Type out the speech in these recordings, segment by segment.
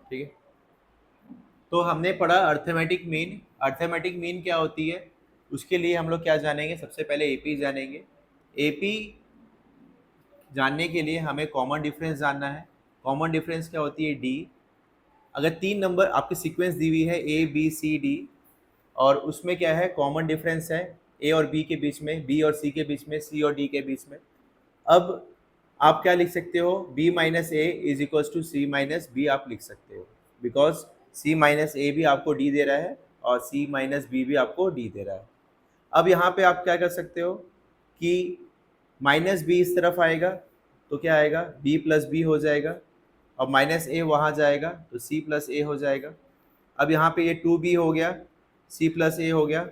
ठीक है। तो हमने पढ़ा अर्थमेटिक मीन। अर्थमेटिक मीन क्या होती है, उसके लिए हम लोग क्या जानेंगे, सबसे पहले एपी जानेंगे। एपी जानने के लिए हमें कॉमन डिफरेंस जानना है। कॉमन डिफरेंस क्या होती है, डी। अगर तीन नंबर आपकी सीक्वेंस दी हुई है ए बी सी डी, और उसमें क्या है, कॉमन डिफरेंस है ए और बी के बीच में, बी और सी के बीच में, सी और डी के बीच में। अब आप क्या लिख सकते हो, b minus a is equal to c minus b आप लिख सकते हो, बिकॉज c माइनस ए भी आपको d दे रहा है और c माइनस बी भी आपको d दे रहा है। अब यहाँ पे आप क्या कर सकते हो कि माइनस बी इस तरफ आएगा तो क्या आएगा, b प्लस बी हो जाएगा, और माइनस ए वहाँ जाएगा तो c प्लस ए हो जाएगा। अब यहाँ पे ये 2b हो गया, c प्लस ए हो गया।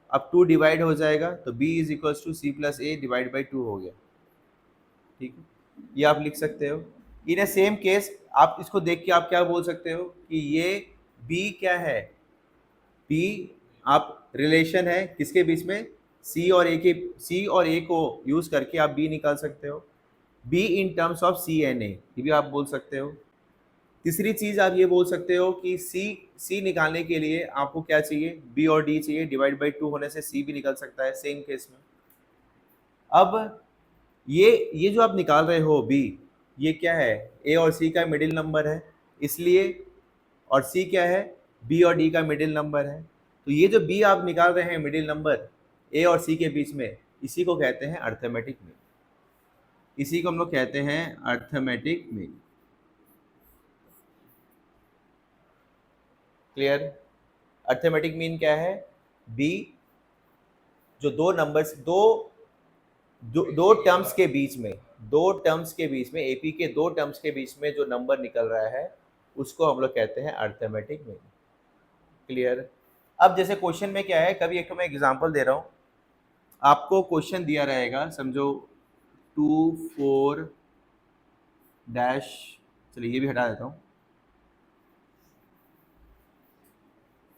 अब 2 डिवाइड हो जाएगा तो b is equal to c plus a divide by 2 हो गया। ठीक है, ये आप लिख सकते हो। इन ए सेम केस आप इसको देख के आप क्या बोल सकते हो कि ये b क्या है, b आप रिलेशन है किसके बीच में, c और a के, c और a को यूज करके आप b निकाल सकते हो, b in terms of c and a, ये भी आप बोल सकते हो। तीसरी चीज आप ये बोल सकते हो कि c निकालने के लिए आपको क्या चाहिए, b और d चाहिए, डिवाइड बाई 2 होने से c भी निकल सकता है सेम केस में। अब ये जो आप निकाल रहे हो b, ये क्या है, a और c का मिडिल नंबर है इसलिए, और c क्या है, b और d का मिडिल नंबर है। तो ये जो b आप निकाल रहे हैं मिडिल नंबर a और c के बीच में, इसी को कहते हैं अर्थमेटिक मीन। इसी को हम लोग कहते हैं arithmetic mean. Clear. Arithmetic mean क्या है, b जो दो नंबर्स, दो टर्म्स के बीच में, दो टर्म्स के बीच में, एपी के दो टर्म्स के बीच में जो नंबर निकल रहा है उसको हम लोग कहते हैं अर्थमेटिक मीन। क्लियर। अब जैसे क्वेश्चन में क्या है, कभी एक तो मैं एग्जांपल दे रहा हूँ, आपको क्वेश्चन दिया रहेगा, समझो 2 4 डैश, चलिए ये भी हटा देता हूँ,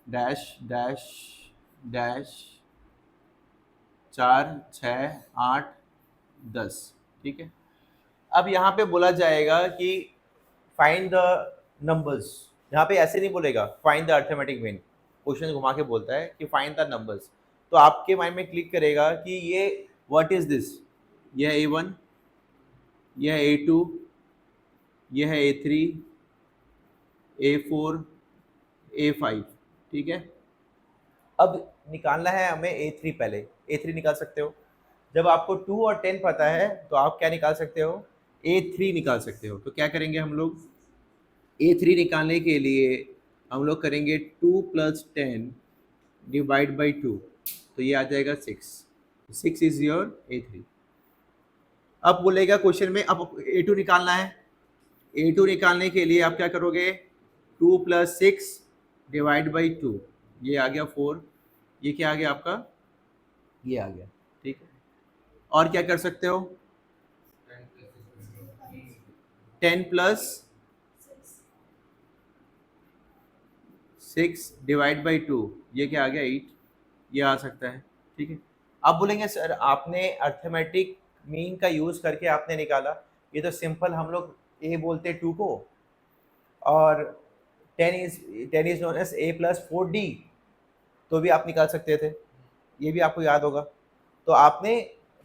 डैश डैश डैश 4 6 8 10। ठीक है। अब यहाँ पे बोला जाएगा कि फाइंड द नंबर्स। यहाँ पे ऐसे नहीं बोलेगा find the arithmetic mean, question घुमा के बोलता है कि फाइंड द नंबर्स। तो आपके माइंड में क्लिक करेगा कि ये व्हाट इज दिस, यह A1, यह A2, यह A3, A4, A5। ठीक है। अब निकालना है हमें A3, पहले A3 निकाल सकते हो। जब आपको 2 और 10 पता है तो आप क्या निकाल सकते हो, A3 निकाल सकते हो। तो क्या करेंगे हम लोग, A3 निकालने के लिए हम लोग करेंगे 2 प्लस 10 डिवाइड बाई 2, तो ये आ जाएगा 6। 6 इज योर A3। अब बोलेगा क्वेश्चन में अब A2 निकालना है। A2 निकालने के लिए आप क्या करोगे, 2 प्लस 6 डिवाइड बाई 2, ये आ गया 4, ये क्या आ गया आपका, ये आ गया। ठीक है। और क्या कर सकते हो, 10 प्लस 6 डिवाइड बाई 2, ये क्या आ गया 8, ये आ सकता है। ठीक है। आप बोलेंगे सर आपने अर्थमेटिक मीन का यूज करके आपने निकाला, ये तो सिंपल, हम लोग ए बोलते 2 को, और 10 is known as a plus 4d, तो भी आप निकाल सकते थे, ये भी आपको याद होगा। तो आपने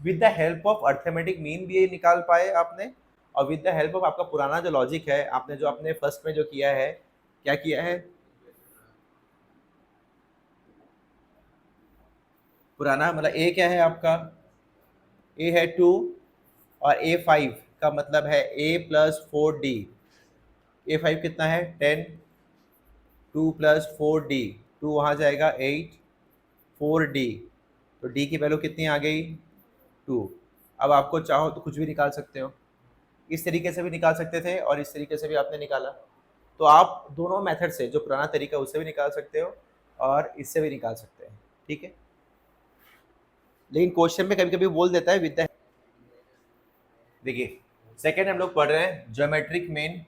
with the help of arithmetic mean भी ये निकाल पाए आपने, और विद द हेल्प ऑफ आपका पुराना जो लॉजिक है, आपने जो अपने फर्स्ट में जो किया है, क्या किया है, पुराना मतलब ए क्या है आपका, ए है 2, और A5 का मतलब है a प्लस 4d। A5 कितना है 10, 2 प्लस 4d, 2 वहाँ जाएगा 8, 4d, तो d की वैल्यू कितनी आ गई 2। अब आपको चाहो तो कुछ भी निकाल सकते हो, इस तरीके से भी निकाल सकते थे और इस तरीके से भी आपने निकाला। तो आप दोनों मेथड से, जो पुराना तरीका उससे भी निकाल सकते हो और इससे भी निकाल सकते हैं। ठीक है। लेकिन क्वेश्चन में कभी कभी बोल देता है विद द, देखिए सेकेंड हम लोग पढ़ रहे हैं ज्योमेट्रिक मीन।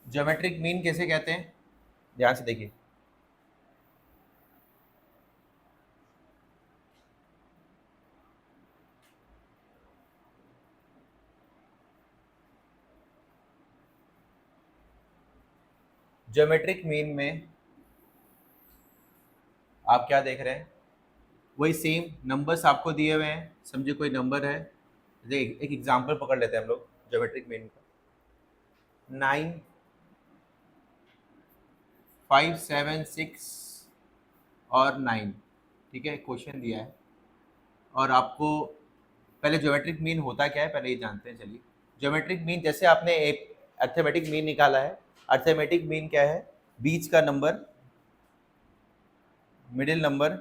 ज्योमेट्रिक मीन कैसे कहते हैं, ध्यान से देखिए। ज्योमेट्रिक मीन में आप क्या देख रहे हैं, वही सेम नंबर्स आपको दिए हुए हैं। समझिए कोई नंबर है, एक एग्जांपल पकड़ लेते हैं हम लोग ज्योमेट्रिक मीन का। 9, 5, 7, 6 और 9, ठीक है, क्वेश्चन दिया है और आपको पहले ज्योमेट्रिक मीन होता क्या है पहले ये जानते हैं। चलिए, ज्योमेट्रिक मीन जैसे आपने एक अर्थमेटिक मीन निकाला है, अर्थमेटिक मीन क्या है, बीच का number, middle number,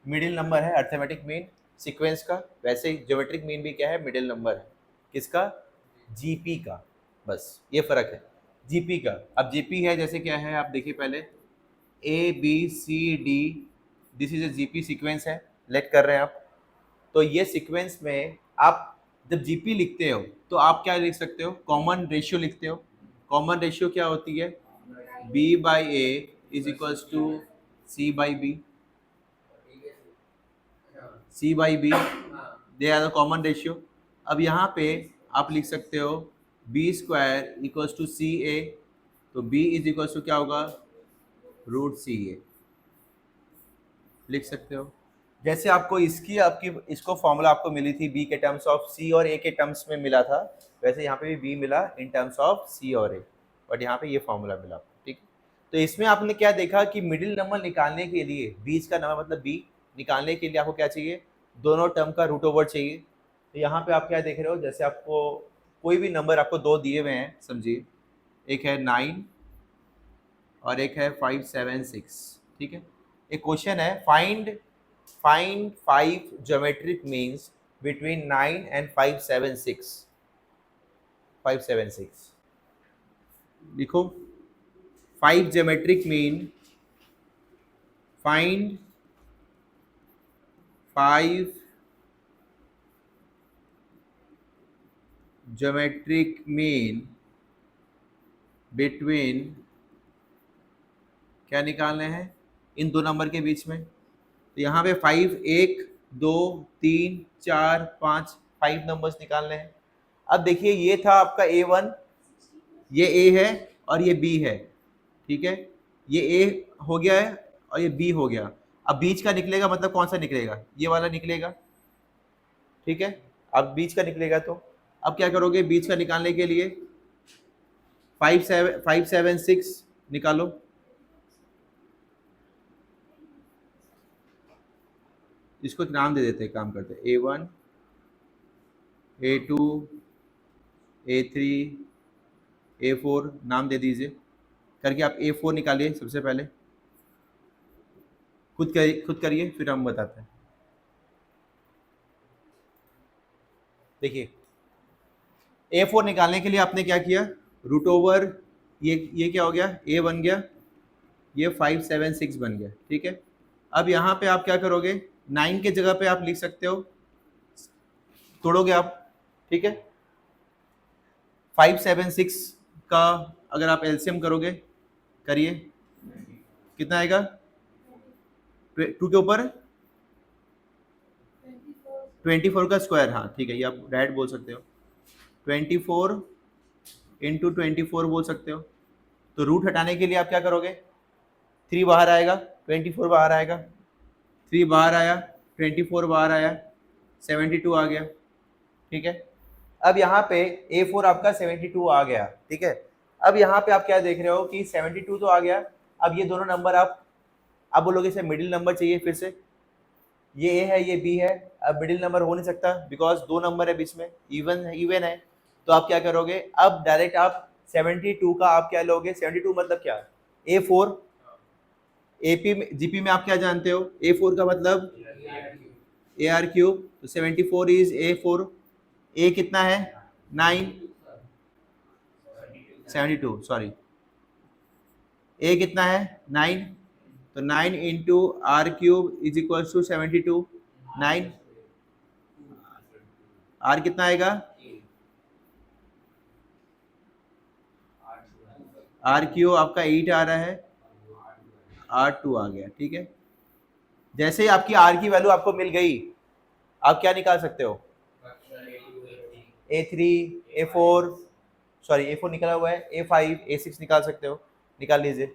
middle number है अर्थमेटिक मीन सीक्वेंस का। वैसे ही ज्योमेट्रिक मीन भी क्या है, मिडिल नंबर है। किसका, जीपी का, बस ये फर्क है जीपी का। अब जीपी है जैसे क्या है, आप देखिए पहले a b c d, this is a GP sequence है, लेट कर रहे हैं आप। तो ये सीक्वेंस में आप जब जीपी लिखते हो तो आप क्या लिख सकते हो, कॉमन रेशियो लिखते हो। कॉमन रेशियो क्या होती है, b by a is equals to c by b, c by b, they are the common ratio. अब यहाँ पे आप लिख सकते हो b square equals to c a, तो बी इज इक्वल्स टू क्या होगा, रूट सी ए, लिख सकते हो। जैसे आपको इसकी आपकी इसको फॉर्मूला आपको मिली थी बी के टर्म्स ऑफ सी और ए के टर्म्स में मिला था, वैसे यहाँ पे भी बी मिला इन टर्म्स ऑफ सी और ए, बट यहाँ पे ये फॉर्मूला मिला आपको, ठीक। तो इसमें आपने क्या देखा कि मिडिल नंबर निकालने के लिए, बीच का नंबर मतलब बी निकालने के लिए आपको क्या चाहिए, दोनों टर्म का रूट ओवर चाहिए। तो यहाँ पे आप क्या देख रहे हो, जैसे आपको कोई भी नंबर आपको दो दिए हुए हैं, समझिए एक है 9 और एक है 5, 7, 6, ठीक है। एक क्वेश्चन है, find 5 geometric means between 9 and 576, 576 लिखो। 5 geometric mean, find 5 geometric mean between, क्या निकालने हैं, इन दो नंबर के बीच में। तो यहाँ पे 5, 1, 2, 3, 4, 5, 5 नंबर्स निकालने हैं। अब देखिए ये था आपका A1, ये A है और ये B है, ठीक है, ये A हो गया है और ये B हो गया। अब बीच का निकलेगा मतलब कौन सा निकलेगा, ये वाला निकलेगा, ठीक है। अब बीच का निकलेगा तो अब क्या करोगे, बीच का निकालने के लिए 5, 7, 6 निकालो। इसको नाम दे देते हैं, काम करते हैं A1, A2, A3, A4 नाम दे दीजिए करके। आप A4 निकालिए सबसे पहले, खुद करिए फिर हम बताते हैं। देखिए A4 निकालने के लिए आपने क्या किया, रूट ओवर, ये क्या हो गया, A बन गया, ये 5, 7, 6 बन गया, ठीक है। अब यहाँ पे आप क्या करोगे, 9 के जगह पे आप लिख सकते हो, तोड़ोगे आप, ठीक है। 5, 7, 6 का अगर आप एलसीएम करोगे, करिए, कितना आएगा, 2 के ऊपर 24 का स्क्वायर, हाँ ठीक है, ये आप डायरेक्ट बोल सकते हो, 24 इंटू 24 बोल सकते हो। तो रूट हटाने के लिए आप क्या करोगे, 3 बाहर आएगा, 24 बाहर आएगा, 3 बाहर आया, 24 बाहर आया, 72 आ गया, ठीक है। अब यहाँ पे A4 आपका 72 आ गया, ठीक है। अब यहाँ पे आप क्या देख रहे हो कि 72 तो आ गया। अब ये दोनों नंबर आप बोलोगे इसे मिडिल नंबर चाहिए, फिर से ये A है ये B है, अब मिडिल नंबर हो नहीं सकता बिकॉज दो नंबर है बीच में, इवन है। तो आप क्या करोगे, अब डायरेक्ट आप 72 का आप क्या लोगे, 72 मतलब क्या, A4, AP में GP में आप क्या जानते हो, A4 का मतलब AR क्यूब, तो 74 इज A4, A कितना है 9, 72 सॉरी, A कितना है 9, तो 9 into r cube is equal to 72, 9, r कितना आएगा, आर क्यू आपका 8 आ रहा है, R2 आ गया, ठीक है। जैसे ही आपकी आर की वैल्यू आपको मिल गई, आप क्या निकाल सकते हो, A3, A4, सॉरी A4 निकला हुआ है, A5, A6 निकाल सकते हो, निकाल लीजिए।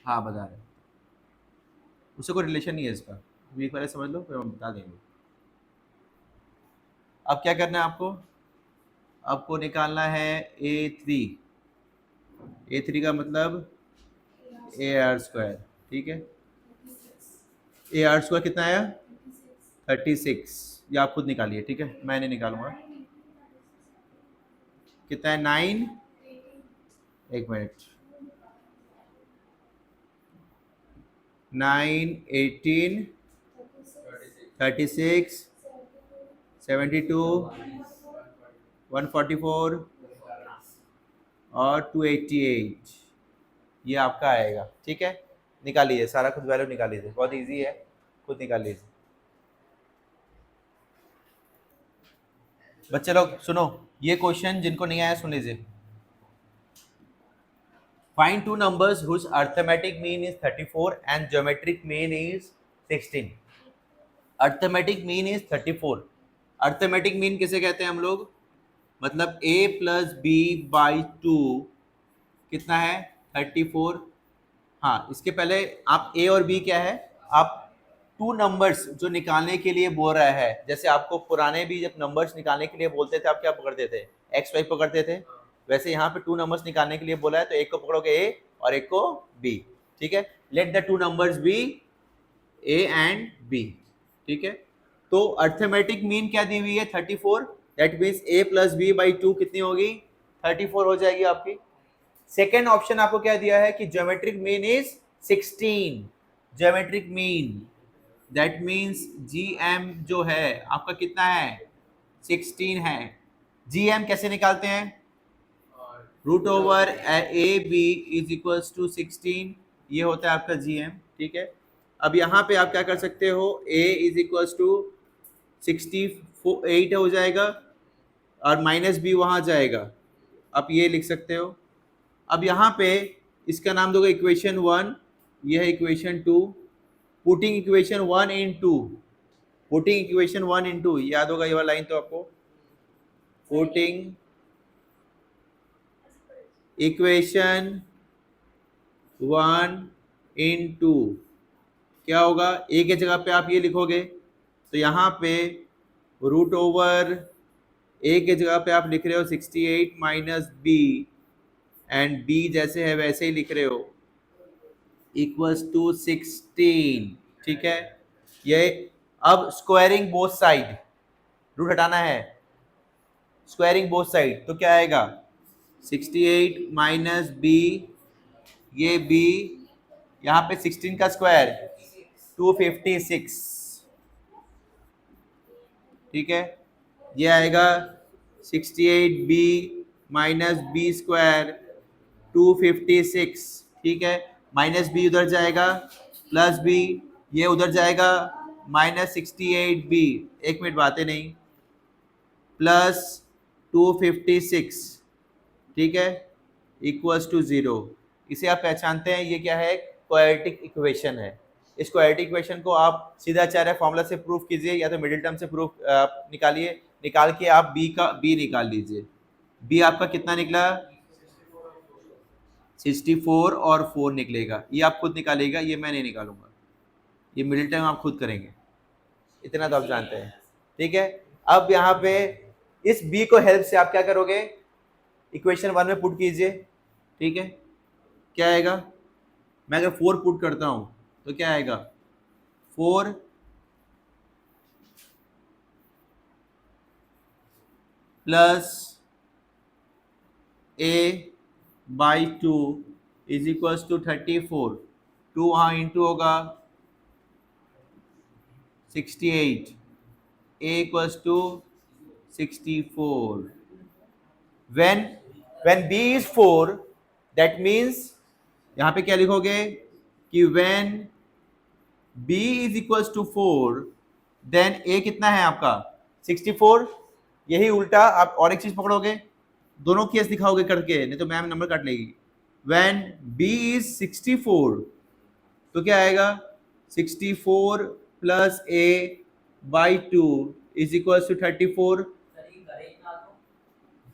हाँ बता रहे, उससे कोई रिलेशन नहीं है इसका, ये पहले समझ लो फिर हम बता देंगे। अब क्या करना है आपको, आपको निकालना है A3, A3 का मतलब AR², ठीक है। AR² कितना आया, 36, ये आप खुद निकालिए, ठीक है, मैं नहीं निकालूंगा। कितना है, 9, एक मिनट, 9, 18, 36, 72, 144 और 288, ये आपका आएगा, ठीक है। निकाल लीजिए, सारा खुद वैल्यू निकाल लीजिए, बहुत इजी है, खुद निकाल लीजिए। बच्चे लोग सुनो, ये क्वेश्चन जिनको नहीं आया सुन लीजिए। Find two numbers whose arithmetic mean is 34 and geometric mean is 16. Arithmetic mean is 34. Arithmetic mean किसे कहते हैं हम लोग, मतलब a plus b by 2 कितना है, 34। हाँ, इसके पहले आप a और b क्या है, आप टू नंबर्स जो निकालने के लिए बोल रहा है, जैसे आपको पुराने भी जब नंबर्स निकालने के लिए बोलते थे आप क्या पकड़ते थे, एक्स वाई पकड़ते थे, वैसे यहाँ पे टू नंबर्स निकालने के लिए बोला है तो एक को पकड़ोगे ए और एक को बी, ठीक है। Let the two numbers be a and b, ठीक है। तो अर्थमेटिक मीन क्या दी हुई है, 34, that means a plus b by 2 कितनी होगी, 34 हो जाएगी आपकी। सेकेंड ऑप्शन आपको क्या दिया है कि geometric mean is 16, geometric mean that means GM जो है आपका कितना है, 16 है। GM कैसे निकालते हैं, root over a b is equals to 16, ये होता है आपका GM, ठीक है। अब यहाँ पे आप क्या कर सकते हो, a इज इक्वल्स टू 68 हो जाएगा और माइनस बी वहाँ जाएगा, आप ये लिख सकते हो। अब यहाँ पे इसका नाम दोगे इक्वेशन 1, ये है इक्वेशन 2, पुटिंग इक्वेशन 1 इन 2, पुटिंग इक्वेशन 1 इन 2, याद होगा ये वाला लाइन तो आपको, पुटिंग इक्वेशन 1 इन 2 क्या होगा, ए के जगह पे आप ये लिखोगे तो यहाँ पे रूट ओवर ए के जगह पे आप लिख रहे हो 68 माइनस बी एंड बी जैसे है वैसे ही लिख रहे हो, इक्वल्स टू 16, ठीक है। ये अब स्क्वायरिंग बोथ साइड, रूट हटाना है, स्क्वायरिंग बोथ साइड तो क्या आएगा, 68 माइनस बी, ये बी, यहाँ पे 16 का स्क्वायर 256, ठीक है। ये आएगा 68b माइनस बी स्क्वायर 256, ठीक है। माइनस बी उधर जाएगा, प्लस बी ये उधर जाएगा, माइनस 68b, एक मिनट बातें नहीं, प्लस 256, ठीक है, इक्वल्स टू 0। इसे आप पहचानते हैं, ये क्या है, क्वाड्रेटिक इक्वेशन है। इस क्वाड्रेटिक इक्वेशन को आप सीधा चाह रहे फॉर्मूला से प्रूफ कीजिए या तो मिडिल टर्म से प्रूफ निकालिए, निकाल के आप बी निकाल लीजिए। बी आपका कितना निकला, 64 और 4 निकलेगा, ये आप खुद निकालेगा, ये मैं नहीं निकालूंगा, ये मिडिल टर्म आप खुद करेंगे, इतना तो आप जानते हैं, ठीक है। अब यहाँ पे इस बी को हेल्प से आप क्या करोगे, इक्वेशन 1 में पुट कीजिए, ठीक है। क्या आएगा, मैं अगर 4 पुट करता हूं तो क्या आएगा, 4 plus a by 2 is equals to 34, 2 वहाँ इंटू होगा 68, a equals to 64। when b is 4 that means यहाँ पे क्या लिखोगे कि when b is equals to 4 then a कितना है आपका 64, यही उल्टा आप और एक चीज पकड़ोगे, दोनों केस दिखाओगे करके, नहीं तो मैम नंबर काट लेगी। when b is 64 तो क्या आएगा 64 plus a by 2 is equal to 34।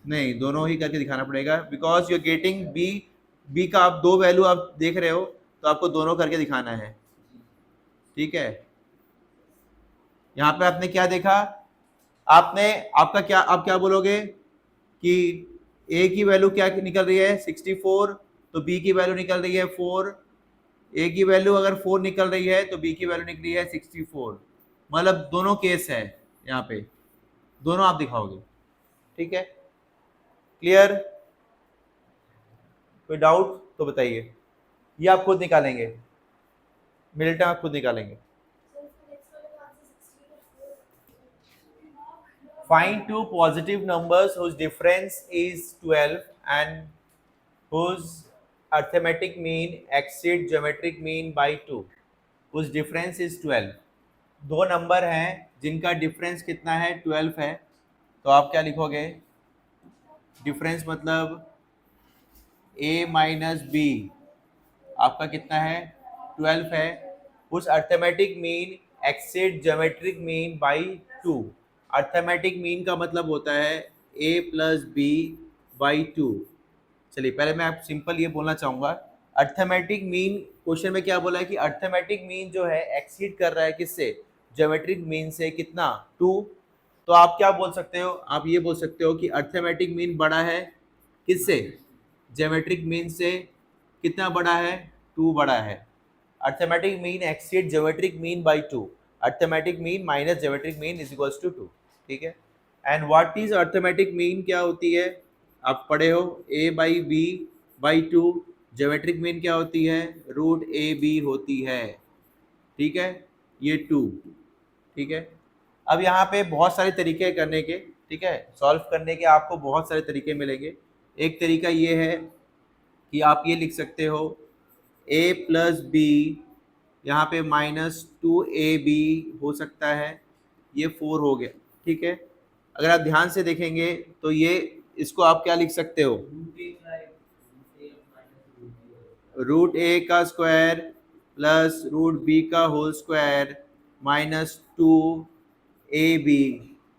नहीं, दोनों ही करके दिखाना पड़ेगा because you are getting b का आप दो वैल्यू आप देख रहे हो तो आपको दोनों करके दिखाना है। ठीक है, यहाँ पे आपने क्या देखा, आपने आपका क्या, आप क्या बोलोगे कि a की वैल्यू क्या निकल रही है 64, तो b की वैल्यू निकल रही है 4। a की वैल्यू अगर 4 निकल रही है तो b की वैल्यू निकली है 64। मतलब दोनों केस है, यहाँ पे दोनों आप दिखाओगे। ठीक है, क्लियर? कोई डाउट तो बताइए, ये आप खुद निकालेंगे, मिडिल टर्म आप खुद निकालेंगे। Find two positive numbers whose difference is 12 and whose arithmetic mean exceed geometric mean by 2. whose difference is 12। दो नंबर हैं जिनका डिफरेंस कितना है 12 है, तो आप क्या लिखोगे, डिफरेंस मतलब a माइनस बी आपका कितना है 12 है, उस arithmetic mean exceed geometric mean by 2। Arithmetic mean का मतलब होता है a प्लस बी बाई 2। चलिए पहले मैं आप सिंपल ये बोलना चाहूँगा, अर्थमेटिक मीन क्वेश्चन में क्या बोला है कि अर्थमेटिक मीन जो है एक्सीड कर रहा है किससे, ज्योमेट्रिक मीन से, कितना 2। तो आप क्या बोल सकते हो, आप ये बोल सकते हो कि अर्थमेटिक मीन बड़ा है किससे, ज्योमेट्रिक मीन से। कितना बड़ा है, 2 बड़ा है। Arithmetic mean exceed geometric mean by 2। Arithmetic mean minus geometric mean is equals to 2। ठीक है, and what is arithmetic mean क्या होती है, आप पढ़े हो a by b by 2। Geometric mean क्या होती है, रूट ए बी होती है। ठीक है, ये 2। ठीक है, अब यहाँ पे बहुत सारे तरीके हैं करने के। ठीक है, सॉल्व करने के आपको बहुत सारे तरीके मिलेंगे। एक तरीका ये है कि आप ये लिख सकते हो a प्लस बी, यहाँ पे माइनस 2ab हो सकता है, ये 4 हो गया। ठीक है, अगर आप ध्यान से देखेंगे तो ये, इसको आप क्या लिख सकते हो, रूट ए का स्क्वायर प्लस रूट बी का होल स्क्वायर माइनस 2ab।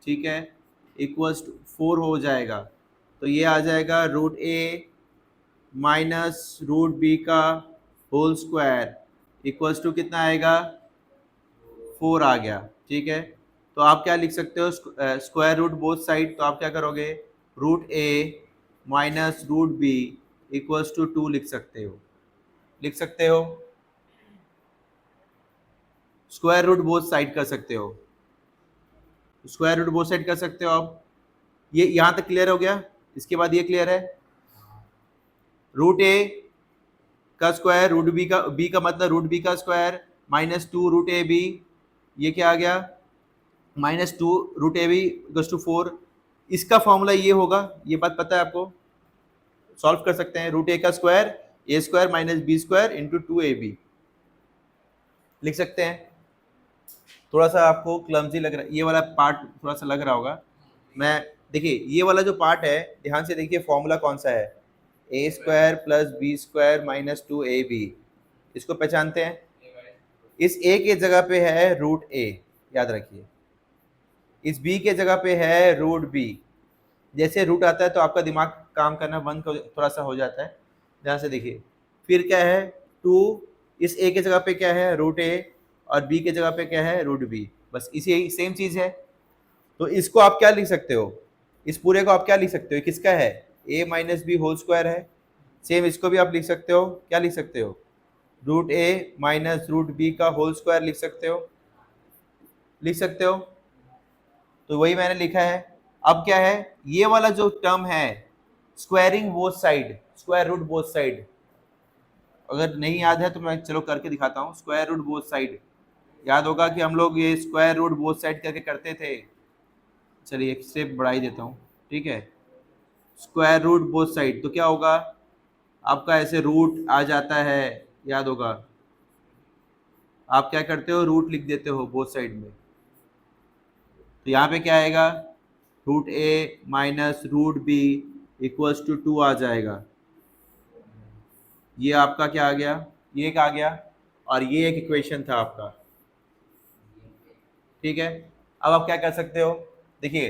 ठीक है, इक्वल्स टू 4 हो जाएगा। तो ये आ जाएगा root a minus root b का होल स्क्वायर इक्वल्स टू कितना आएगा, 4 आ गया। ठीक है, तो आप क्या लिख सकते हो, स्क्वायर रूट बोथ साइड, तो आप क्या करोगे, root a minus root b equals to 2 लिख सकते हो, लिख सकते हो। स्क्वायर रूट बोथ साइड कर सकते हो, स्क्वायर रूट बोथ साइड कर सकते हो आप। ये यहाँ तक क्लियर हो गया, इसके बाद ये क्लियर है, रूट ए का स्क्वायर रूट बी का, बी का मतलब रूट बी का square minus 2 root a b, ये क्या आ गया, minus 2 root a b equals to 4। इसका फॉर्मूला ये होगा, ये बात पता है आपको, सॉल्व कर सकते हैं, रूट ए का square A square minus B square into 2ab लिख सकते हैं। थोड़ा सा आपको क्लमजी लग रहा है, ये वाला पार्ट थोड़ा सा लग रहा होगा। मैं देखिए ये वाला जो पार्ट है, ध्यान से देखिए फॉर्मूला कौन सा है, A square plus B square minus 2ab, इसको पहचानते हैं। इस a के जगह पे है रूट a, याद रखिए। इस b के जगह पे है रूट b। जैसे रूट आता है तो आपका दिमाग काम करना बंद थोड़ा सा हो जाता है। ध्यान से देखिए, फिर क्या है 2, इस a के जगह पे क्या है रूट a और b के जगह पे क्या है रूट b, बस इसी सेम चीज़ है। तो इसको आप क्या लिख सकते हो, इस पूरे को आप क्या लिख सकते हो, किसका है, a minus b whole square है। सेम इसको भी आप लिख सकते हो, क्या लिख सकते हो, root a minus root b का होल स्क्वायर लिख सकते हो, लिख सकते हो। तो वही मैंने लिखा है। अब क्या है, ये वाला जो टर्म है squaring both side, square root both side, अगर नहीं याद है तो मैं चलो करके दिखाता हूँ। स्क्वायर रूट बोथ साइड याद होगा कि हम लोग ये स्क्वायर रूट बोथ साइड करके करते थे। चलिए एक स्टेप बढ़ा ही देता हूँ। ठीक है, स्क्वायर रूट बोथ साइड तो क्या होगा, आपका ऐसे रूट आ जाता है, याद होगा, आप क्या करते हो रूट लिख देते हो बोथ साइड में। तो यहाँ पे क्या आएगा, root a minus root b equals to 2 आ जाएगा। ये आपका क्या आ गया, ये क्या आ गया, और ये एक इक्वेशन था आपका, ठीक है। अब आप क्या कर सकते हो, देखिए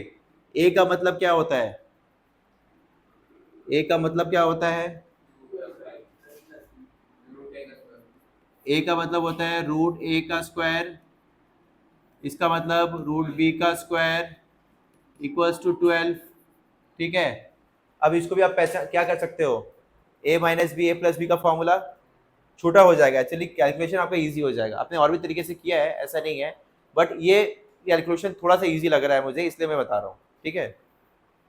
ए का मतलब क्या होता है, ए का मतलब क्या होता है, ए का मतलब होता है रूट ए का स्क्वायर, इसका मतलब रूट बी का स्क्वायर इक्वल्स टू 12, ठीक है। अब इसको भी आप पैसा क्या कर सकते हो, ए माइनस बी ए प्लस बी का फॉर्मूला छोटा हो जाएगा, एक्चुअली कैलकुलेशन आपका इजी हो जाएगा। आपने और भी तरीके से किया है, ऐसा नहीं है, बट ये कैलकुलेशन थोड़ा सा इजी लग रहा है मुझे, इसलिए मैं बता रहा हूँ, ठीक है।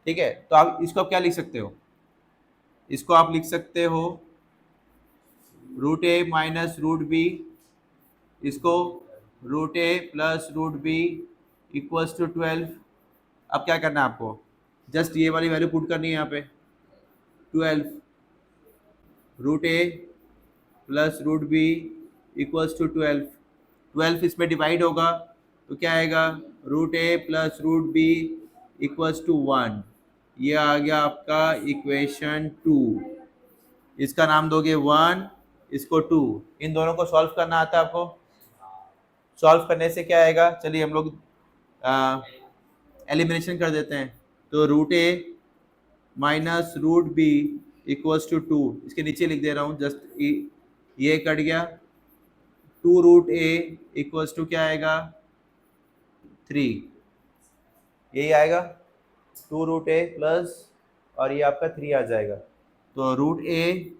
ठीक है, तो आप इसको आप क्या लिख सकते हो, इसको आप लिख सकते हो root a minus root b, इसको root A plus root b equals to 12। अब क्या करना है आपको, जस्ट ये वाली वैल्यू पुट करनी है यहाँ पे, 12 root A plus root b equals to 12, 12 इसमें डिवाइड होगा तो क्या आएगा, root A plus root b equals to 1, ये आ गया आपका इक्वेशन 2। इसका नाम दोगे 1, इसको 2, इन दोनों को सॉल्व करना आता है आपको। सॉल्व करने से क्या आएगा, चलिए हम लोग एलिमिनेशन कर देते हैं, तो root a minus root b equals to 2, इसके नीचे लिख दे रहा हूँ जस्ट, ये कट गया, 2 रूट ए इक्वल्स टू क्या आएगा 3, यही आएगा 2 रूट ए प्लस और ये आपका 3 आ जाएगा, तो रूट ए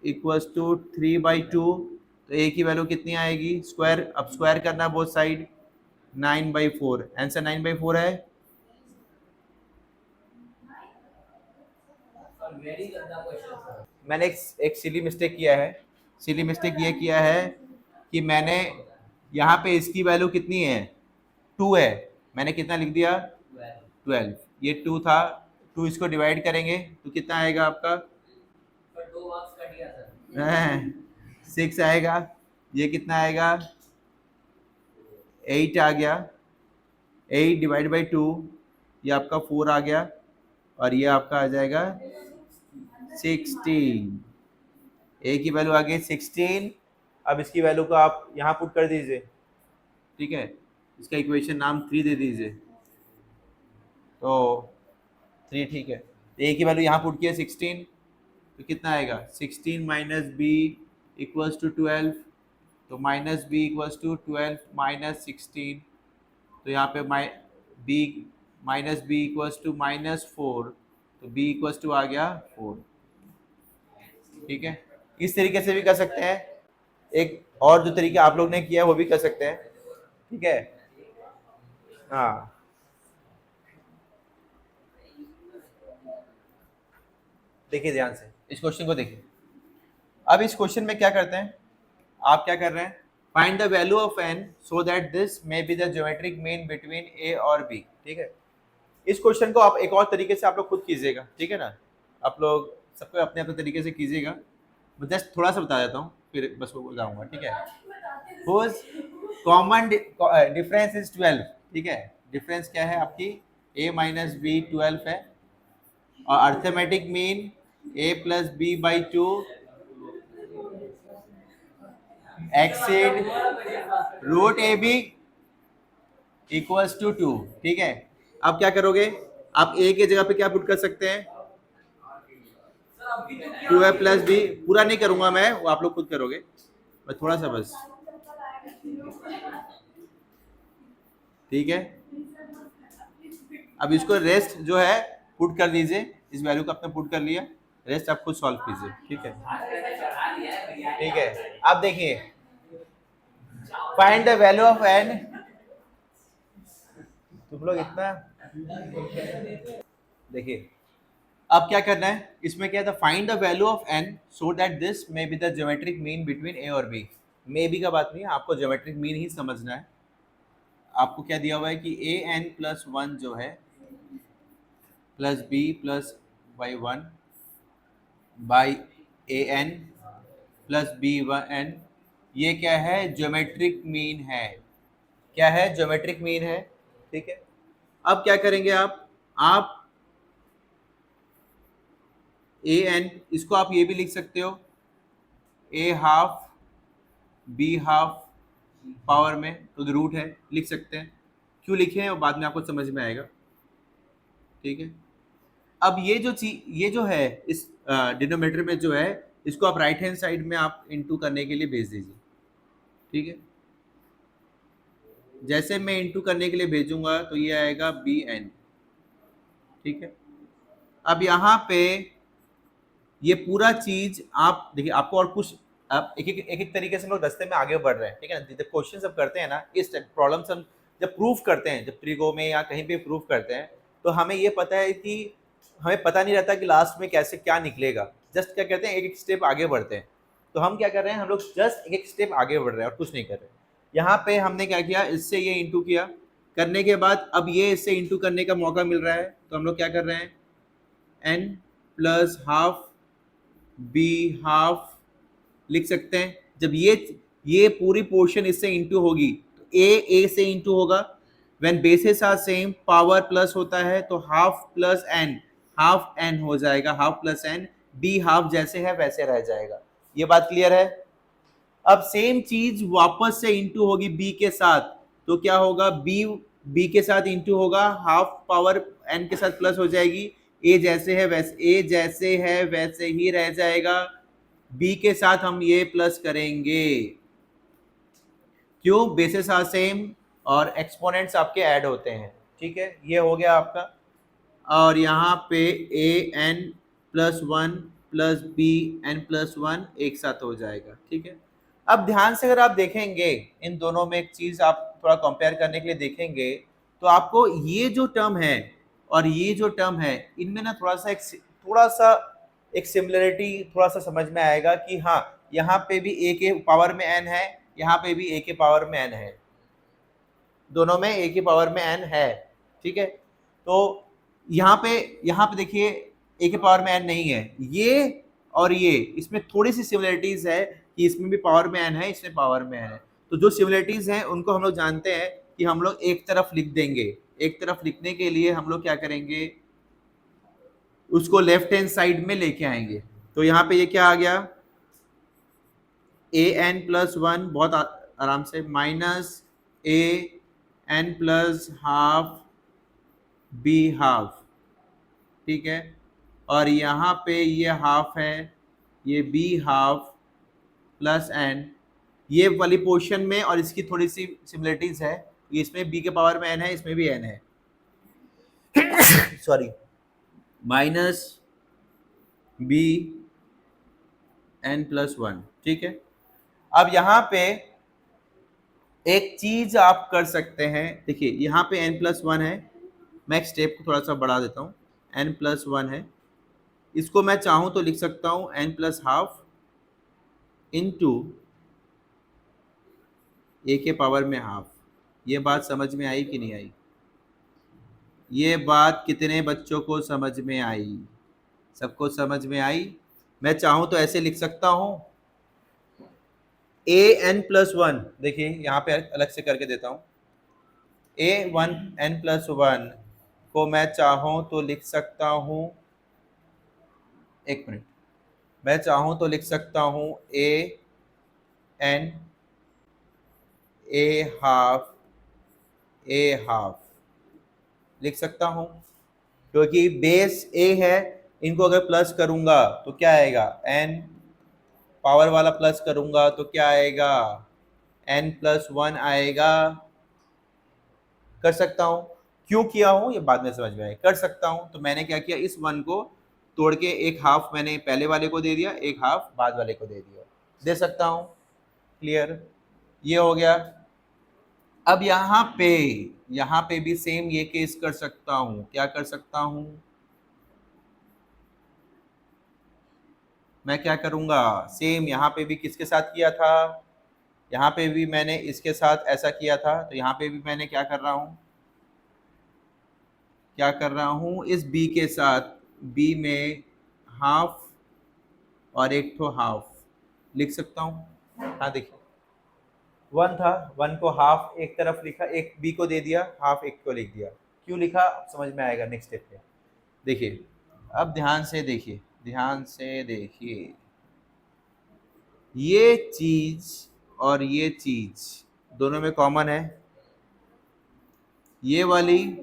इक्वल्स टू 3/2, तो ए की वैल्यू कितनी आएगी, स्क्वायर, अब स्क्वायर करना बोथ साइड, 9/4, आंसर 9/4 है। मैंने एक सिली मिस्टेक किया है, सिली मिस्टेक ये किया है कि मैंने यहाँ पे इसकी वैल्यू कितनी है 2 है, मैंने कितना लिख दिया 12, ये 2 था, 2 इसको डिवाइड करेंगे तो कितना आएगा आपका 6 आएगा, ये कितना आएगा 8 आ गया, 8 डिवाइड बाई 2 ये आपका 4 आ गया, और ये आपका आ जाएगा 16, ए की वैल्यू आ गई 16। अब इसकी वैल्यू को आप यहाँ पुट कर दीजिए, ठीक है, इसका इक्वेशन नाम 3 दे दीजिए, तो 3, ठीक है, ए की वैल्यू यहाँ पुट किया 16, तो कितना आएगा 16 माइनस बी इक्वल्स टू 12, तो minus b equals to 12 minus 16, तो यहाँ पे b minus b equals to -4, तो बी इक्वल्स टू आ गया 4, ठीक है। इस तरीके से भी कर सकते हैं, एक और जो तरीका आप लोग ने किया है वो भी कर सकते हैं, ठीक है। हाँ, देखिए ध्यान से इस क्वेश्चन को देखिए, अब इस क्वेश्चन में क्या करते हैं, आप क्या कर रहे हैं, find the value of n so that this may be the geometric mean between a और b, ठीक है। इस क्वेश्चन को आप एक और तरीके से आप लोग खुद कीजिएगा, ठीक है ना, आप लोग सबको अपने अपने तरीके से कीजिएगा, मैं जस्ट थोड़ा सा बता देता हूँ फिर बस वो बताऊंगा, ठीक है। सपोज कॉमन डिफरेंस इज 12, ठीक है, डिफरेंस क्या है आपकी a माइनस बी 12 है, और arithmetic mean a plus b by 2 exceed root a b equals to 2, ठीक है। अब क्या करोगे, आप a के जगह पे क्या पुट कर सकते हैं 2a प्लस बी, पूरा नहीं करूंगा मैं, वो आप लोग खुद करोगे, मैं थोड़ा सा बस, ठीक है। अब इसको रेस्ट जो है पुट कर दीजिए, इस वैल्यू को आपने पुट कर लिया, रेस्ट आप खुद सॉल्व कीजिए, ठीक है। ठीक है, अब देखिए find the value of n, तुम लोग इतना देखिए, अब क्या करना है, इसमें क्या था, find the value of n so that this may be the geometric mean between a और b, मे बी का बात नहीं है, आपको ज्योमेट्रिक मीन ही समझना है। आपको क्या दिया हुआ है कि an प्लस 1 जो है plus b plus by 1 by an plus b1n, ये क्या है ज्योमेट्रिक मीन है, क्या है ज्योमेट्रिक मीन है, ठीक है। अब क्या करेंगे आप an, इसको आप ये भी लिख सकते हो a half B half power में, तो रूट है, लिख सकते हैं। क्यों लिखे हैं और बाद में आपको समझ में आएगा, ठीक है। अब ये जो चीज, ये जो है इस डिनोमिनेटर में जो है, इसको आप राइट हैंड साइड में आप इनटू करने के लिए भेज दीजिए, ठीक है। जैसे मैं इनटू करने के लिए भेजूंगा तो ये आएगा बी एन, ठीक है। अब यहाँ पे ये पूरा चीज आप देखिए, आपको और कुछ, आप एक तरीके से हम लोग रास्ते में आगे बढ़ रहे हैं, ठीक है ना। जब क्वेश्चन सब करते हैं ना, इस प्रॉब्लम हम जब प्रूफ करते हैं, जब त्रिगो में या कहीं पे प्रूफ करते हैं, तो हमें ये पता है कि हमें पता नहीं रहता कि लास्ट में कैसे क्या निकलेगा। जस्ट क्या कहते हैं, एक एक स्टेप आगे बढ़ते हैं। तो हम क्या कर रहे हैं, हम लोग जस्ट एक एक स्टेप आगे बढ़ रहे हैं और कुछ नहीं कर रहे। यहाँ पे हमने क्या किया, इससे ये इंटू किया, करने के बाद अब ये इससे इंटू करने का मौका मिल रहा है, तो हम लोग क्या कर रहे हैं, n plus half B half लिख सकते हैं। जब ये पूरी पोर्शन इससे इंटू होगी तो ए से इंटू होगा। When bases are same, power plus होता है, तो half plus n, half n हो जाएगा, half plus n. B half जैसे है वैसे रह जाएगा। ये बात क्लियर है। अब सेम चीज वापस से इंटू होगी बी के साथ, तो क्या होगा, बी के साथ इंटू होगा, हाफ पावर एन के साथ प्लस हो जाएगी। ए जैसे है वैसे ही रह जाएगा। बी के साथ हम ये प्लस करेंगे, क्यों, बेसिस आर सेम और एक्सपोनेंट्स आपके ऐड होते हैं, ठीक है। ये हो गया आपका। और यहाँ पे A N plus one plus B N plus one एक साथ हो जाएगा, ठीक है। अब ध्यान से अगर आप देखेंगे, इन दोनों में एक चीज आप थोड़ा कंपेयर करने के लिए देखेंगे, तो आपको ये जो टर्म है और ये जो टर्म है, इनमें ना थोड़ा सा एक सिमिलरिटी थोड़ा सा समझ में आएगा कि हाँ, यहाँ पे भी ए के पावर में एन है, यहाँ पे भी ए के पावर में एन है, दोनों में ए की पावर में एन है, ठीक है। तो यहाँ पे देखिए ए की पावर में एन नहीं है, ये और ये, इसमें थोड़ी सी सिमिलरिटीज है कि इसमें भी पावर में एन है, इसमें पावर में एन है। तो जो सिमिलरिटीज हैं उनको हम लोग जानते हैं कि हम लोग एक तरफ लिख देंगे। एक तरफ लिखने के लिए हम लोग क्या करेंगे, उसको लेफ्ट हैंड साइड में लेके आएंगे। तो यहाँ पे ये क्या आ गया, ए एन प्लस वन, बहुत आराम से, minus A N plus half B half, ठीक है। और यहाँ पे ये हाफ है, ये बी हाफ प्लस एन, ये वाली पोर्शन में, और इसकी थोड़ी सी सिमिलरिटीज है, इसमें बी के पावर में एन है, इसमें भी एन है sorry, minus b N plus one, ठीक है। अब यहाँ पे एक चीज आप कर सकते हैं, देखिए यहाँ पे एन प्लस वन है, मैं एक स्टेप को थोड़ा सा बढ़ा देता हूँ, एन प्लस वन है, इसको मैं चाहूँ तो लिख सकता हूँ एन प्लस हाफ इंटू ए के पावर में हाफ। ये बात समझ में आई कि नहीं आई? ये बात कितने बच्चों को समझ में आई? सबको समझ में आई। मैं चाहूँ तो ऐसे लिख सकता हूँ, ए एन प्लस वन, देखिए यहाँ पे अलग से करके देता हूँ, ए वन एन प्लस वन को मैं चाहूँ तो लिख सकता हूँ, एक मिनट, मैं चाहूँ तो लिख सकता हूँ ए एन ए हाफ लिख सकता हूँ, क्योंकि बेस ए है, इनको अगर प्लस करूंगा तो क्या आएगा, एन पावर वाला प्लस करूंगा तो क्या आएगा, एन प्लस वन आएगा। कर सकता हूँ, क्यों किया हूँ ये बाद में समझ में आए, कर सकता हूँ। तो मैंने क्या किया, इस वन को तोड़ के एक हाफ मैंने पहले वाले को दे दिया, एक हाफ बाद वाले को दे दिया, दे सकता हूँ। क्लियर, ये हो गया। अब यहाँ पे भी सेम ये केस कर सकता हूँ, क्या कर सकता हूँ, मैं क्या करूँगा, सेम यहाँ पे भी किसके साथ किया था, यहाँ पे भी मैंने इसके साथ ऐसा किया था, तो यहाँ पे भी मैंने क्या कर रहा हूँ, इस बी के साथ, बी में हाफ और एक तो हाफ लिख सकता हूँ। हाँ देखिए, वन था, वन को हाफ एक तरफ लिखा, एक बी को दे दिया, हाफ एक को लिख दिया। क्यों लिखा समझ में आएगा नेक्स्ट स्टेप पे। देखिए, अब ध्यान से देखिए, ये चीज और ये चीज दोनों में कॉमन है, ये वाली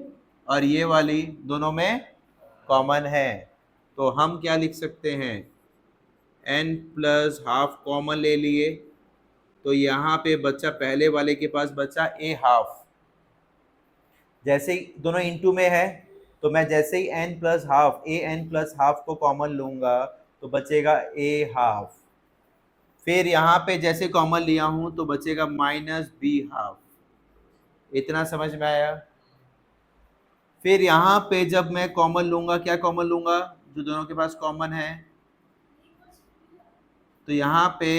और ये वाली दोनों में कॉमन है, तो हम क्या लिख सकते हैं, n प्लस हाफ कॉमन ले लिए, तो यहाँ पे बच्चा पहले वाले के पास बचा a हाफ, जैसे ही दोनों इनटू में है तो मैं जैसे ही n plus half n plus half को कॉमन लूंगा तो बचेगा a हाफ, फिर यहाँ पे जैसे कॉमन लिया हूं तो बचेगा माइनस b हाफ। इतना समझ में आया? फिर यहाँ पे जब मैं कॉमन लूंगा, क्या कॉमन लूंगा, जो दोनों के पास कॉमन है, तो यहाँ पे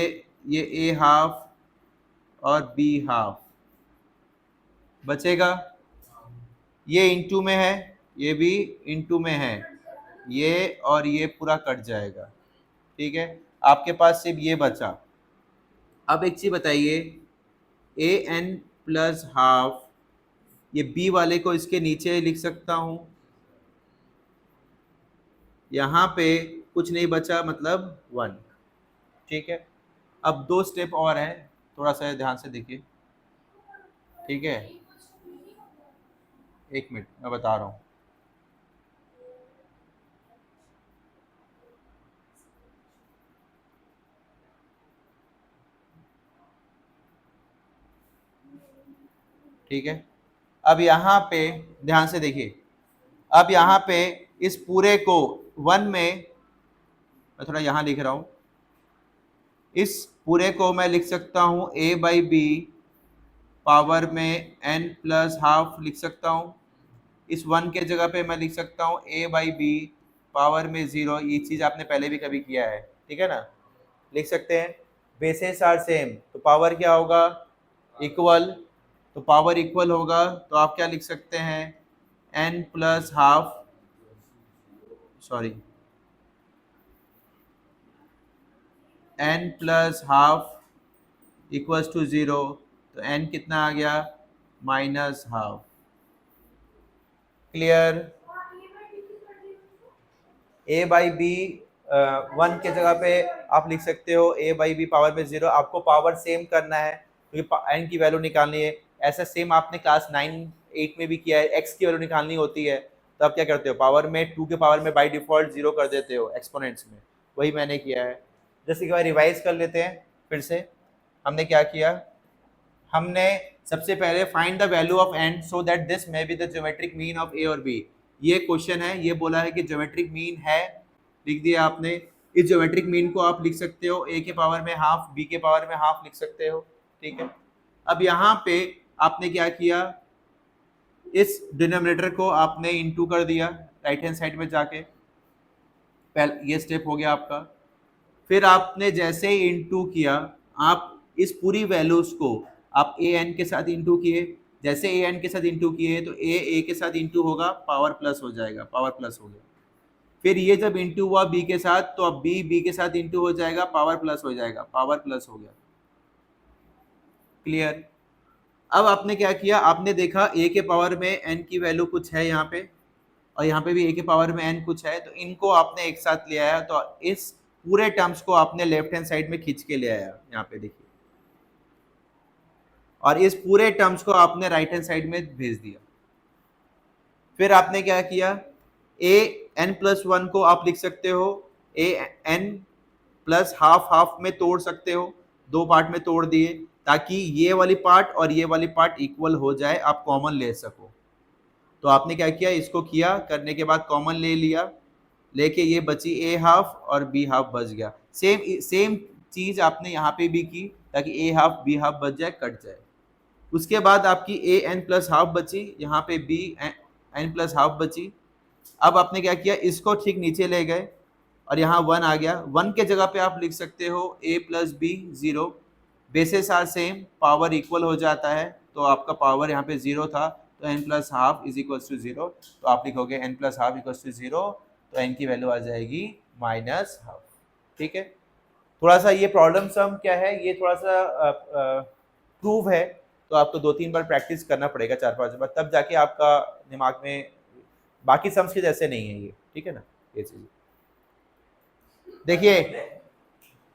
ये a हाफ और b हाफ बचेगा, ये इनटू में है, ये भी इनटू में है, ये और ये पूरा कट जाएगा, ठीक है, आपके पास सिर्फ ये बचा। अब एक चीज बताइए, ए एन प्लस हाफ, ये बी वाले को इसके नीचे लिख सकता हूं, यहाँ पे कुछ नहीं बचा मतलब 1, ठीक है। अब 2 स्टेप और हैं, थोड़ा सा ध्यान से देखिए, ठीक है, 1 मिनट मैं बता रहा हूँ। ठीक है, अब यहाँ पे ध्यान से देखिए, अब यहाँ पे इस पूरे को 1 में, मैं थोड़ा यहाँ लिख रहा हूँ, इस पूरे को मैं लिख सकता हूँ a बाई बी पावर में n प्लस हाफ लिख सकता हूँ, इस 1 के जगह पे मैं लिख सकता हूँ a बाई बी पावर में 0, ये चीज़ आपने पहले भी कभी किया है, ठीक है ना, लिख सकते हैं। बेसेस आर सेम तो पावर क्या होगा, इक्वल, तो पावर इक्वल होगा तो आप क्या लिख सकते हैं, n plus half, sorry n plus half equals to 0, तो n कितना आ गया, minus half. Clear? a by b 1 के जगह पे आप लिख सकते हो a बाई बी पावर में 0, आपको पावर सेम करना है क्योंकि n की वैल्यू निकालनी है। ऐसा सेम आपने क्लास 9-8 में भी किया है, x की वैल्यू निकालनी होती है तो आप क्या करते हो, पावर में 2 के पावर में बाय डिफॉल्ट 0 कर देते हो एक्सपोनेंट्स में, वही मैंने किया है। जैसे कि रिवाइज कर लेते हैं फिर से, हमने क्या किया, हमने सबसे पहले find the value of n so that this may be the geometric mean of a और b, ये क्वेश्चन है, ये बोला है कि ज्योमेट्रिक मीन है, लिख दिया आपने। इस ज्योमेट्रिक मीन को आप लिख सकते हो a के पावर में हाफ, b के पावर में हाफ लिख सकते हो, ठीक है। अब यहाँ पे आपने क्या किया, इस डिनोमिनेटर को आपने इनटू कर दिया राइट हैंड साइड में जाके, पहले ये स्टेप हो गया आपका। फिर आपने जैसे ही इनटू किया, आप इस पूरी वैल्यूज को आप ए एन के साथ इंटू किए, जैसे ए एन के साथ इंटू किए तो ए के साथ इंटू होगा, पावर प्लस हो जाएगा, पावर प्लस हो गया। फिर ये जब इंटू हुआ बी के साथ तो अब बी के साथ इंटू हो जाएगा, पावर प्लस हो जाएगा, पावर प्लस हो गया। क्लियर? अब आपने क्या किया, आपने देखा ए के पावर में एन की वैल्यू कुछ है यहाँ पे, और यहाँ पे भी ए के पावर में एन कुछ है, तो इनको आपने एक साथ ले आया, तो इस पूरे टर्म्स को आपने लेफ्ट हैंड साइड में खींच के ले आया, यहाँ पे देखिए, और इस पूरे टर्म्स को आपने राइट हैंड साइड में भेज दिया। फिर आपने क्या किया, ए एन प्लस 1 को आप लिख सकते हो ए एन प्लस हाफ, हाफ में तोड़ सकते हो, 2 पार्ट में तोड़ दिए ताकि ये वाली पार्ट और ये वाली पार्ट इक्वल हो जाए, आप कॉमन ले सको। तो आपने क्या किया, इसको किया, करने के बाद कॉमन ले लिया, लेके ये बची ए हाफ और बी हाफ बच गया। सेम चीज आपने यहाँ पे भी की ताकि ए हाफ बी हाफ बच जाए, कट जाए। उसके बाद आपकी ए एन प्लस हाफ बची, यहाँ पे बी एन प्लस हाफ बची। अब आपने क्या किया, इसको ठीक नीचे ले गए और यहाँ 1 आ गया, 1 के जगह पे आप लिख सकते हो a plus b 0, bases are same, power equal हो जाता है, तो आपका पावर यहाँ पे 0 था, तो n plus half is equal to 0, तो आप लिखोगे n plus half equal to 0, तो n की वैल्यू आ जाएगी माइनस हाफ। ठीक है, थोड़ा सा ये प्रॉब्लम सम क्या है, ये थोड़ा सा प्रूव है, तो आपको 2-3 बार प्रैक्टिस करना पड़ेगा, 4-5 बार, तब जाके आपका दिमाग में, बाकी सम्स के जैसे नहीं है ये, ठीक है ना, ये चीज। देखिए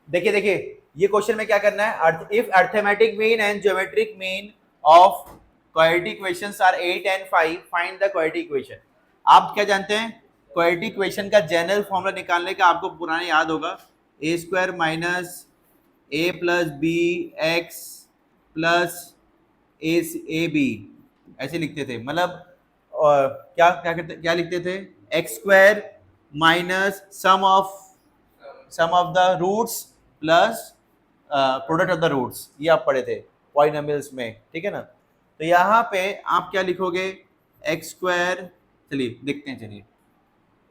देखिए देखिए, ये क्वेश्चन में क्या करना है, if arithmetic mean and geometric mean of quadratic equations are 8 and 5 find the quadratic equation. आप क्या जानते हैं, क्वाड्रेटिक इक्वेशन का जनरल फॉर्मूला निकालने का आपको पुराना याद होगा, A square minus A plus B X plus A B, ऐसे लिखते थे, मतलब क्या क्या करते क्या लिखते थे, x square minus sum of the roots plus product of the roots, ये आप पढ़े थे पॉलिनोमियल्स में, ठीक है ना। तो यहाँ पे आप क्या लिखोगे, एक्स स्क्वायर, चलिए देखते हैं, चलिए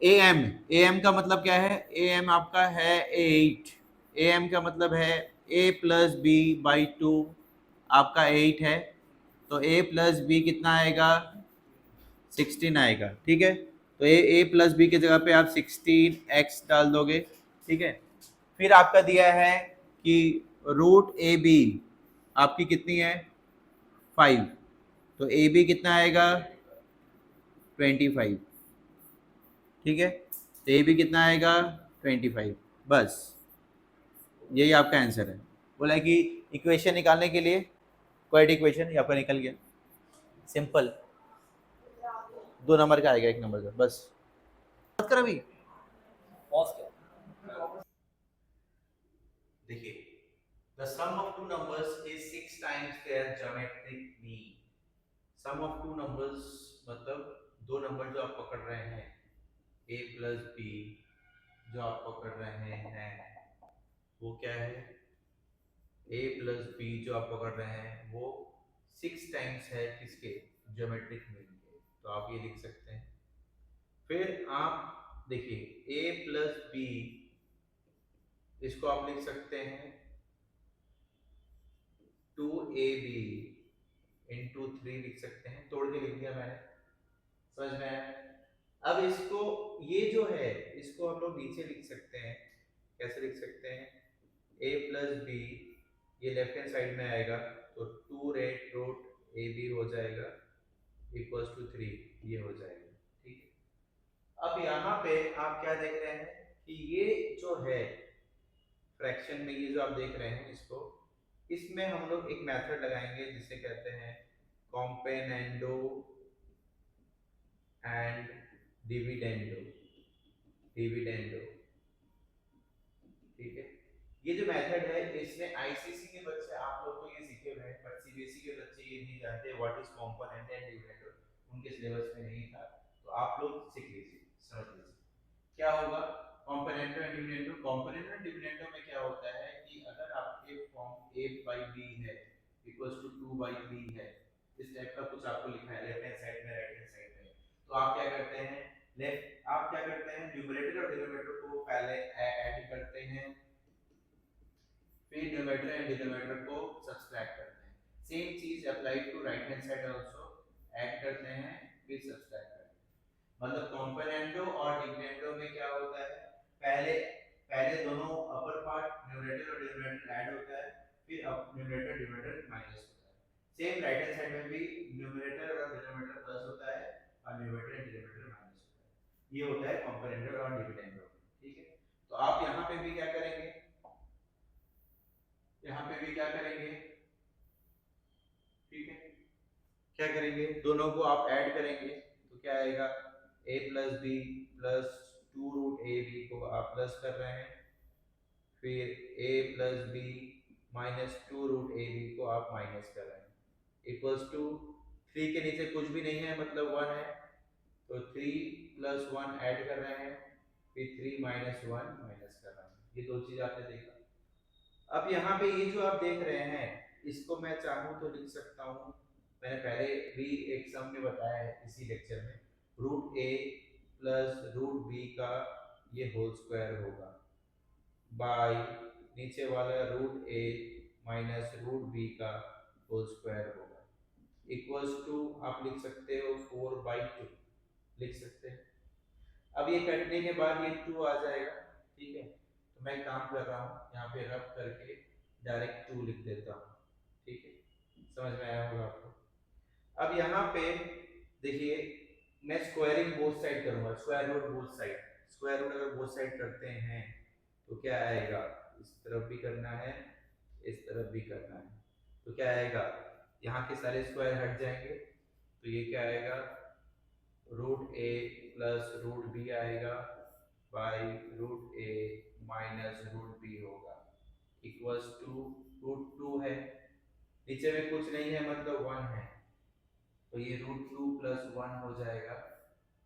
ए एम का मतलब क्या है, ए एम आपका है 8, ए एम का मतलब है ए प्लस बी बाई 2, आपका 8 है, तो ए प्लस बी कितना आएगा, 16 आएगा, ठीक है। तो ए प्लस बी की जगह पे आप 16x डाल दोगे, ठीक है। फिर आपका दिया है कि रूट ए बी आपकी कितनी है, 5, तो ए बी कितना आएगा, 25, ठीक है। तो ए बी कितना आएगा, 25, बस यही आपका आंसर है। बोला है कि इक्वेशन निकालने के लिए क्वाड्रेटिक इक्वेशन यहाँ पर निकल गया, सिंपल, 2 नंबर का आएगा, 1 नंबर का, बस बात कर अभी। देखिए, the sum of two numbers is 6 times their geometric mean. Sum of two numbers मतलब दो नंबर जो आप पकड़ रहे हैं, ए प्लस बी जो आप पकड़ रहे हैं, वो क्या है, ए प्लस बी जो आप पकड़ रहे हैं वो 6 टाइम्स है किसके, ज्योमेट्रिक मीन के, तो आप ये लिख सकते हैं। फिर आप देखिए ए प्लस बी, इसको आप लिख सकते हैं 2ab इंटू 3 लिख सकते हैं, तोड़ के लिख दिया मैंने, समझ में आया। अब इसको, ये जो है इसको हम लोग नीचे लिख सकते हैं, कैसे लिख सकते हैं, a प्लस बी, ये लेफ्ट हैंड साइड में आएगा, तो 2 रेट रूट ए बी हो जाएगा इक्वल्स टू 3, ये हो जाएगा, ठीक है। अब यहाँ पे आप क्या देख रहे हैं कि ये जो है फ्रैक्शन में, ये जो आप देख रहे हैं इसको, इसमें हम लोग एक मेथड लगाएंगे जिसे कहते हैं कॉम्पेनेंडो एंड डिविडेंडो, डिविडेंडो, ठीक है। ये जो मेथड है इसमें आईसीसी के बच्चे आप लोग तो ये सीखे हुए हैं, बट सीबीएसई के बच्चे ये नहीं जानते what is component and dividendo, उनके सिलेबस में नहीं था, तो आप लोग सीख लीजिए, समझ लीजिए क्या होगा। कॉम्पोनेंटो एंड डिविडेंडो, कॉम्पोनेंटो एंड डिविडेंडो में क्या होता है कि अगर आपके फॉर्म a by b है इक्वल्स टू 2 by 3 है, इस टाइप का कुछ आपको लिखा है लेफ्ट हैंड साइड में, राइट हैंड साइड में, तो आप क्या करते हैं, लेफ्ट आप क्या करते हैं, न्यूमरेटर और डिनोमिनेटर को पहले ऐड करते हैं, फिर न्यूमरेटर एंड डिनोमिनेटर को सब्ट्रैक्ट करते हैं। सेम चीज apply to right hand side also, add करते हैं फिर सब्ट्रैक्ट करते हैं। मतलब कॉम्पोनेंटो और डिविडेंडो में क्या होता है, पहले पहले दोनों अपर पार्ट न्यूमरेटर और डिनोमिनेटर ऐड होता है, फिर अब न्यूमरेटर डिविडेंडर माइनस होता है। सेम राइट हैंड साइड में भी न्यूमरेटर और डिनोमिनेटर प्लस होता है और न्यूमरेटर एंड डिनोमिनेटर माइनस होता है, ये होता है कॉम्पोनेंटो और डिविडेंडो, ठीक है। तो आप यहाँ पे भी क्या करेंगे, यहाँ पे भी क्या करेंगे, ठीक है, क्या करेंगे, दोनों को आप ऐड करेंगे, तो क्या आएगा, a plus b plus 2 root a b को आप प्लस कर रहे हैं, फिर a plus b minus 2 root a b को आप माइनस कर रहे हैं इक्वल्स टू 3 के नीचे कुछ भी नहीं है मतलब 1 है, तो 3 प्लस 1 ऐड कर रहे हैं, फिर 3 माइनस 1 माइनस कर रहे हैं, ये दो चीज आपने देखा। अब यहाँ पे ये जो आप देख रहे हैं इसको मैं चाहूँ तो लिख सकता हूँ, मैंने पहले भी एक सम में बताया है इसी लेक्चर में, रूट ए प्लस रूट बी का ये होल स्क्वायर होगा बाय नीचे वाला root a minus root b का होल स्क्वायर होगा इक्वल्स टू आप लिख सकते हो 4/2 लिख सकते हैं। अब ये कटने के बाद ये 2 आ जाएगा, ठीक है, तो मैं काम कर रहा हूँ यहाँ पे रब करके डायरेक्ट 2 लिख देता हूँ, ठीक है, समझ में आया होगा आपको। अब यहाँ पे देखिए मैं स्क्वायरिंग बोथ साइड करूंगा, square root both side, square root अगर बोथ साइड करते हैं तो क्या आएगा, इस तरफ भी करना है जब भी करना है। तो क्या आएगा, यहाँ के सारे स्क्वायर हट जाएंगे, तो ये क्या आएगा, रूट ए प्लस रूट बी आएगा by root a minus root b होगा, इक्वल्स टू रूट टू है, नीचे में कुछ नहीं है मतलब वन है, तो ये रूट टू प्लस वन हो जाएगा,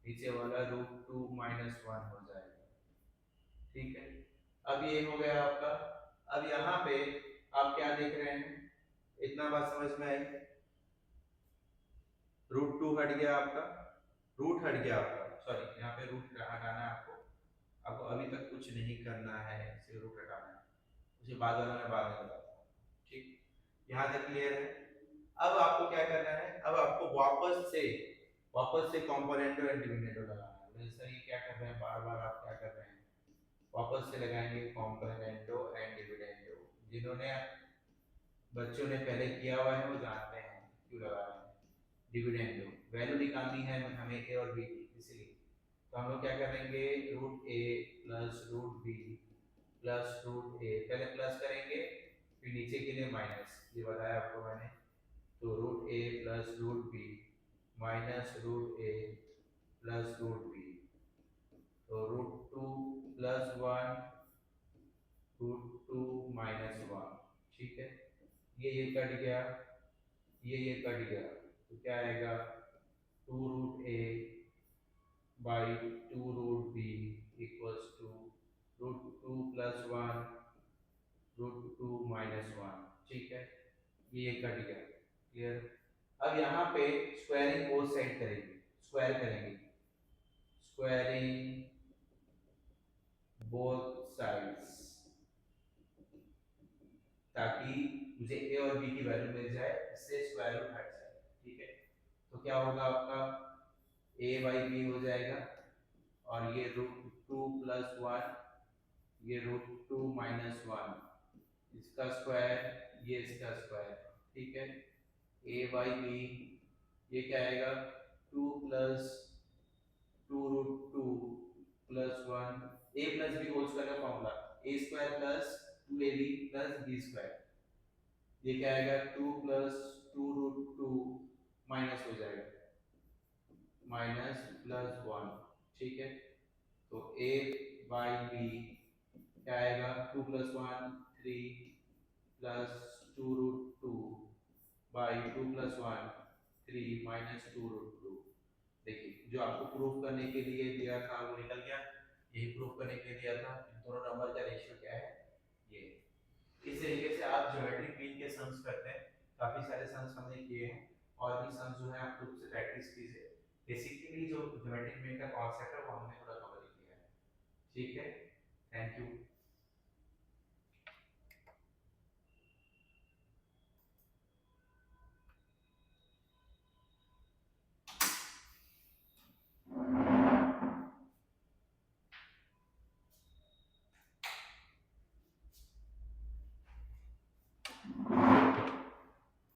नीचे वाला रूट टू माइनस वन हो जाएगा। ठीक है, अब ये हो गया आपका। अब यहाँ पे आप क्या देख रहे हैं, इतना बात समझ में आई, रूट टू हट गया आपका, रूट हट गया आपका, सॉरी यहाँ पे रूट हटाना है आपको, आपको अभी तक कुछ नहीं करना है, सिर्फ रूट हटाना है, उसे बाद वाला मैं बाद में बताता हूँ। ठीक, यहाँ तक क्लियर है। अब आपको क्या करना है, अब आपको वापस से कॉम्पोनेंटो एंड डिविडेंडो लगाना है। सर ये क्या कर रहे हैं, बार बार आप क्या कर रहे हैं, वापस से लगाएंगे कॉम्पोनेंटो एंड डिविडेंडो, जिन्होंने बच्चों ने पहले किया हुआ है वो जानते हैं क्यों लगा रहे हैं। डिविडेंडो वैल्यू निकालनी है हमें ए और बी की, इसलिए तो हम लोग क्या करेंगे, root A plus root B plus root A, पहले प्लस करेंगे फिर नीचे के लिए माइनस, ये बताया आपको मैंने, तो रूट ए plus root B minus root ए प्लस रूट बी, तो root two plus one root two minus one. ठीक है, ये कट गया, ये कट गया, तो क्या आएगा, two root a by two root b equals to root two plus one root two minus one. ठीक है, ये कट गया, क्लियर। अब यहाँ पे स्क्वायरिंग बोथ साइड करेंगे, स्क्वायर करेंगे, स्क्वायरिंग बोथ साइड्स, ताकि मुझे ए और बी की वैल्यू मिल जाए, इससे स्क्वायर रूट हट जाए। ठीक है, तो क्या होगा आपका, ए बाई बी हो जाएगा, और ये रूट टू प्लस वन, ये रूट टू माइनस वन, इसका स्क्वायर, ये इसका स्क्वायर। ठीक है, ए बाई बी, ये क्या आएगा, two plus two root two plus one, A plus B whole square का formula, A square plus two A B plus B square, ये क्या आएगा, two plus two root two minus हो जाएगा, माइनस प्लस वन। ठीक है, तो ए by b क्या आएगा, two plus one three plus two root two by two plus one three minus two root two. देखिए जो आपको प्रूफ करने के लिए दिया था वो निकल गया, यही प्रूफ करने के लिए दिया था, इन दोनों नंबर का रेशियो क्या है, ये। इस तरीके से आप ज्योमेट्रिक मीन के सम्स करते हैं, काफी सारे सम्स हमने किए हैं, और भी सम्स जो है आप खुद से प्रैक्टिस कीजिए, बेसिकली जो ज्योमेट्रिक मीन का कॉन्सेप्ट है वो हमने पूरा कवर किया है। ठीक है, थैंक यू।